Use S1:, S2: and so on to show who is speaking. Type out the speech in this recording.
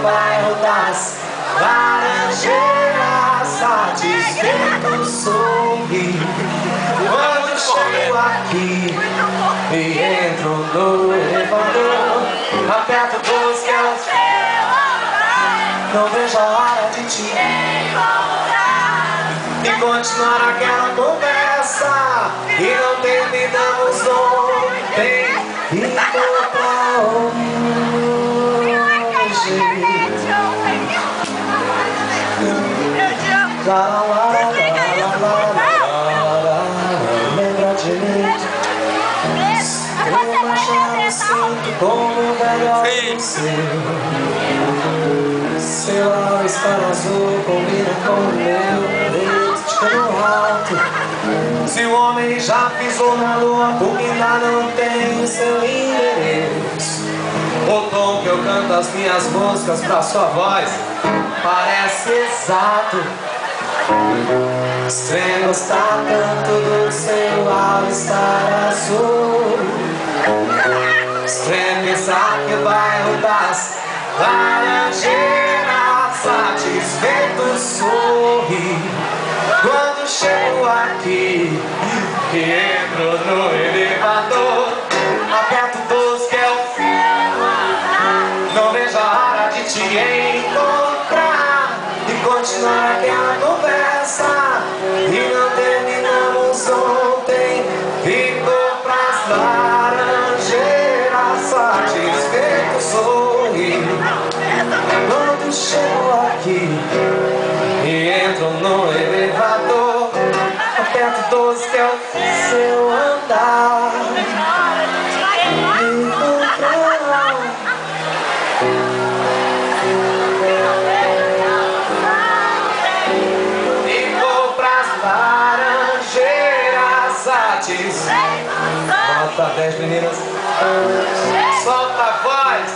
S1: bairro das Laranjeiras, satisfeito sorri quando chego aqui e entro no elevador. Aperto todos que eu não vejo a hora de te encontrar e continuar aquela conversa e não terminamos ontem. Ficou pra hoje. Lembra de mim? Eu achava sempre como melhor seu all-star azul combina com o meu leite no alto. Se o homem já pisou na lua, porque ainda não tem o seu endereço. O tom que eu canto as minhas músicas pra sua voz parece exato. Estranho gostar tanto do seu all-star azul. Estranho pensar que o bairro das Laranjeiras satisfeito sorri quando chego aqui e entro no elevador. Aperto todos que eu não vejo a hora de te encontrar e continuar aquela conversa e não terminamos ontem. Ficou pras Laranjeiras, satisfeito sorri quando chego aqui e entro no elevador. Aperto 12 que é o seu andar. Ficou pras Laranjeiras, satisfeito. Nota 10, meninas. Solta a voz.